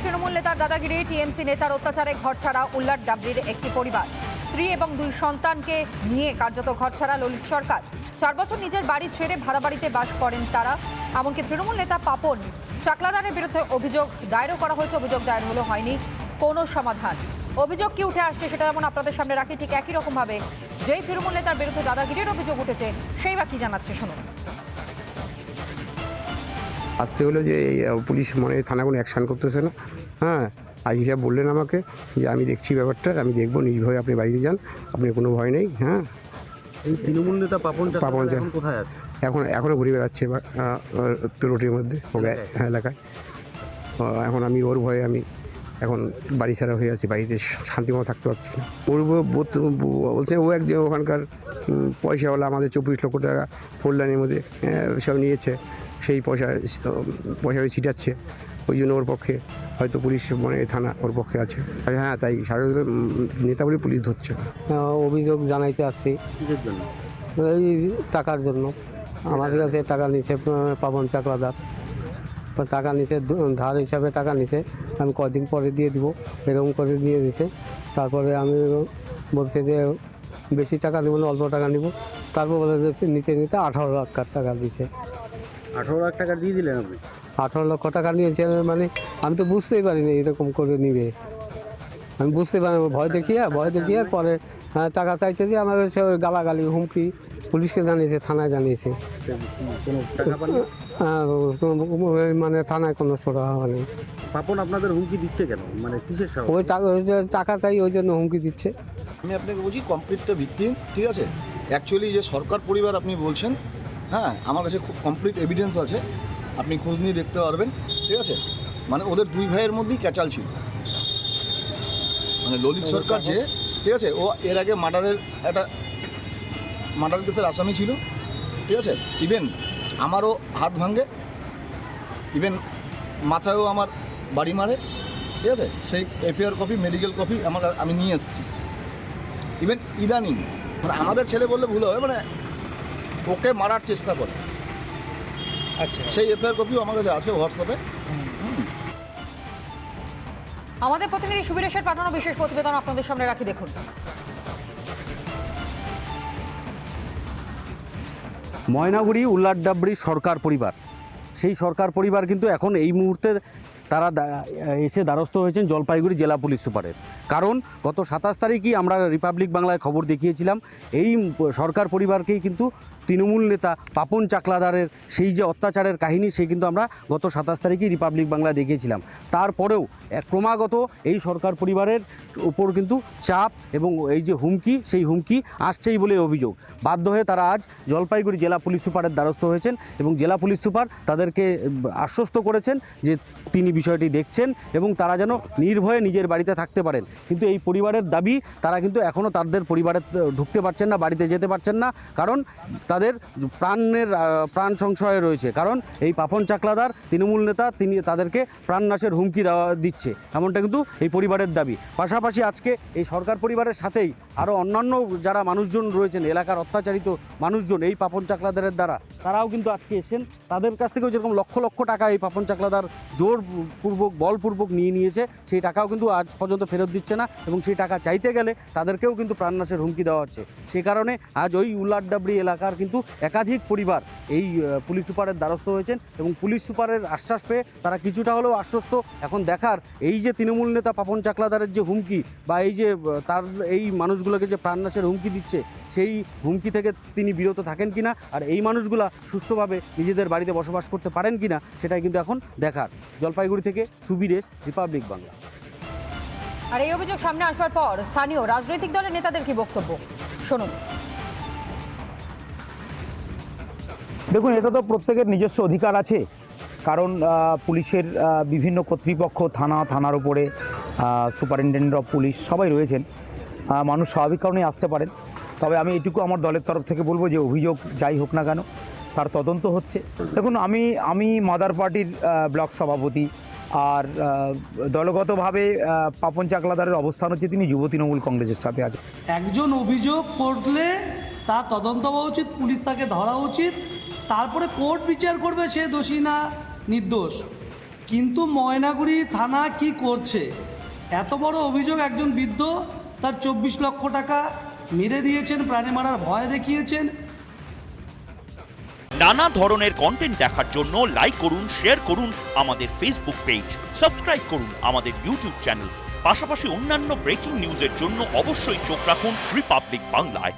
তৃণমূল নেতার দাদাগিরি, টিএমসি নেতার অত্যাচারে ঘরছাড়া উল্লাট ডাবরির একটি পরিবার। স্ত্রী এবং 2 সন্তানকে নিয়ে কার্যত ঘরছাড়া ললিত সরকার। 4 বছর নিজের বাড়ি ছেড়ে ভাড়া বাড়িতে বাস করেন তারা। এমনকি তৃণমূল নেতা পাপন চাকলাদারের বিরুদ্ধে অভিযোগ দায়েরও করা হয়েছে। অভিযোগ দায়ের হলো, হয়নি কোনো সমাধান। অভিযোগ কি উঠে আসছে সেটা যেমন আপনাদের সামনে রাখি, ঠিক একই রকমভাবে যেই তৃণমূল নেতার বিরুদ্ধে দাদাগিরির অভিযোগ উঠেছে সেই বা কি জানাচ্ছে শুনুন। আসতে হলো যে পুলিশ থানা কোনো অ্যাকশান করতেছে না। হ্যাঁ, আইজি সাহেব বললেন আমাকে যে আমি দেখছি ব্যাপারটা, আমি দেখবো, নির্ভয়ে আপনি বাড়িতে যান, আপনি কোনো ভয় নেই। হ্যাঁ, এই তৃণমূল নেতা পাপন এখন কোথায় আছে? এখনও ঘুরে বেড়াচ্ছে রোডের মধ্যে এলাকায়। এখন আমি ওর ভয়ে আমি এখন বাড়ি ছাড়া হয়ে আছি, বাড়িতে শান্তিমতো থাকতে পারছি না। ওর বলছে ও একজন ওখানকার পয়সাওয়ালা, আমাদের 24 লক্ষ টাকা কল্যাণের মধ্যে সব নিয়েছে, সেই পয়সা ছিটাচ্ছে। ওই জন্য ওর পক্ষে হয়তো পুলিশ থানা ওর পক্ষে আছে। হ্যাঁ, তাই সারা নেতা বলে পুলিশ ধরছে। অভিযোগ জানাইতে আসছি কিসের জন্য? এই টাকার জন্য। আমাদের কাছে টাকা নিছে পাপন চাকলাদার, টাকা নিছে, ধার হিসাবে টাকা নিছে। আমি কদিন পরে দিয়ে দিব এরকম করে দিয়ে দিছে। তারপরে আমি বলছে যে বেশি টাকা নেব না, অল্প টাকা নিব। তারপর বলে যে নিতে 18 লাখ টাকা দিছে। 18 লাখ টাকা দিয়ে দিলেন আপনি? 18 লক্ষ টাকা নিয়েছে। মানে আমি তো বুঝতেই পারিনি এরকম করে নিবে। আমি বুঝতে পারি, ভয় দেখিয়ে পরে টাকা চাইতে যে আমার গালাগালি, হুমকি পুলিশকে জানিয়েছে, থানায় জানিয়েছে। কোনো টাকা পান? মানে থানায় কোনো সোরা হয়নি। পাপন আপনাদের হুমকি দিচ্ছে কেন? মানে কিসের সাহস? ওই টাকা চাই, ওই জন্য হুমকি দিচ্ছে। আমি আপনাকে বলছি কমপ্লিটটা ভিত্তিহীন, ঠিক আছে? অ্যাকচুয়ালি যে সরকার পরিবার আপনি বলছেন, হ্যাঁ, আমার কাছে খুব কমপ্লিট এভিডেন্স আছে, আপনি খোঁজ নিয়ে দেখতে পারবেন, ঠিক আছে? মানে ওদের 2 ভাইয়ের মধ্যেই ক্যাচাল ছিল। মানে ললিত সরকার যে, ঠিক আছে, ও এর আগে মার্ডার কেসের আসামি ছিল, ঠিক আছে? ইভেন আমারও হাত ভাঙে, ইভেন মাথায়ও আমার বাড়ি মারে, ঠিক আছে? সেই এফআইআর কপি, মেডিকেল কপি আমি নিয়ে এসেছি। ইভেন ইদানিং মানে আমাদের ছেলে বললে ভুল হবে, মানে ওকে মারার চেষ্টা করে। আচ্ছা, সেই এফআইআর কপিও আমার কাছে আছে হোয়াটসঅ্যাপে। আমাদের প্রতিনিধি সুবীরেশের পাঠানো বিশেষ প্রতিবেদন আপনাদের সামনে রাখি, দেখুন। ময়নাগুড়ি উল্লাটডাবরি সরকার পরিবার, সেই সরকার পরিবার কিন্তু এখন এই মুহূর্তে তারা এসে দ্বারস্থ হয়েছেন জলপাইগুড়ি জেলা পুলিশ সুপারের। কারণ গত 27 তারিখই আমরা রিপাবলিক বাংলায় খবর দেখিয়েছিলাম, এই সরকার পরিবারকেই কিন্তু তৃণমূল নেতা পাপন চাকলাদারের সেই যে অত্যাচারের কাহিনী, সেই কিন্তু আমরা গত 27 তারিখই রিপাবলিক বাংলায় দেখিয়েছিলাম। তারপরেও ক্রমাগত এই সরকার পরিবারের উপর কিন্তু চাপ এবং এই যে হুমকি, সেই হুমকি আসছেই বলে অভিযোগ। বাধ্য হয়ে তারা আজ জলপাইগুড়ি জেলা পুলিশ সুপারের দ্বারস্থ হয়েছেন এবং জেলা পুলিশ সুপার তাদেরকে আশ্বস্ত করেছেন যে তিনি বিষয়টি দেখছেন এবং তারা যেন নির্ভয়ে নিজের বাড়িতে থাকতে পারেন। কিন্তু এই পরিবারের দাবি, তারা কিন্তু এখনও তাদের পরিবারে ঢুকতে পারছেন না, বাড়িতে যেতে পারছেন না, কারণ তাদের প্রাণ সংশয় রয়েছে। কারণ এই পাপন চাকলাদার তৃণমূল নেতা, তিনি তাদেরকে প্রাণনাশের হুমকি দিচ্ছে, এমনটা কিন্তু এই পরিবারের দাবি। পাশাপাশি আজকে এই সরকার পরিবারের সাথেই আরও অন্যান্য যারা মানুষজন রয়েছেন, এলাকার অত্যাচারিত মানুষজন এই পাপন চাকলাদারের দ্বারা, তারাও কিন্তু আজকে এসেছেন। তাদের কাছ থেকেও যেরকম লক্ষ লক্ষ টাকা এই পাপন চাকলাদার জোরপূর্বক, বলপূর্বক নিয়ে নিয়েছে, সেই টাকাও কিন্তু আজ পর্যন্ত ফেরত দিচ্ছে না এবং সেই টাকা চাইতে গেলে তাদেরকেও কিন্তু প্রাণনাশের হুমকি দেওয়া হচ্ছে। সে কারণে আজ ওই উল্লাটডাবরি এলাকার কিন্তু একাধিক পরিবার এই পুলিশ সুপারের দ্বারস্থ হয়েছেন এবং পুলিশ সুপারের আশ্বাস পেয়ে তারা কিছুটা হলেও আশ্বস্ত। এখন দেখার এই যে তৃণমূল নেতা পাপন চাকলাদারের যে হুমকি, বা এই যে তার এই মানুষগুলোকে যে প্রাণনাশের হুমকি দিচ্ছে, সেই হুমকি থেকে তিনি বিরত থাকেন কিনা, আর এই মানুষগুলা সুষ্ঠুভাবে নিজেদের বাড়িতে বসবাস করতে পারেন কিনা, সেটাই কিন্তু এখন দেখার। জলপাইগুড়ি থেকে সুবীরেশ, রিপাবলিক বাংলা। আর এই অভিযোগ সামনে আসবার পর স্থানীয় রাজনৈতিক দলের নেতাদের কি বক্তব্য শুনুন। দেখুন, এটা তো প্রত্যেকের নিজস্ব অধিকার আছে, কারণ পুলিশের বিভিন্ন কর্তৃপক্ষ, থানার উপরে সুপারিনটেন্ডেন্ট অফ পুলিশ সবাই রয়েছেন। মানুষ স্বাভাবিক কারণেই আসতে পারেন। তবে আমি এটুকু আমার দলের তরফ থেকে বলবো যে অভিযোগ যাই হোক না কেন, তার তদন্ত হচ্ছে। দেখুন, আমি মাদার পার্টির ব্লক সভাপতি, আর দলগতভাবে পাপন চাকলাদারের অবস্থান হচ্ছে তিনি যুব তৃণমূল কংগ্রেসের সাথে আছে। একজন অভিযোগ করলে তা তদন্ত হওয়া উচিত, পুলিশ তাকে ধরা উচিত, তারপরে কোর্ট বিচার করবে সে দোষী না নির্দোষ। কিন্তু ময়নাগুড়ি থানা কি করছে? এত বড় অভিযোগ, একজন বৃদ্ধ তার 24 লক্ষ টাকা মেরে দিয়েছেন, প্রাণে মারার ভয় দেখিয়েছেন। নানা ধরনের কন্টেন্ট দেখার জন্য লাইক করুন, শেয়ার করুন আমাদের ফেসবুক পেজ, সাবস্ক্রাইব করুন আমাদের ইউটিউব চ্যানেল। পাশাপাশি অন্যান্য ব্রেকিং নিউজের জন্য অবশ্যই চোখ রাখুন রিপাবলিক বাংলায়।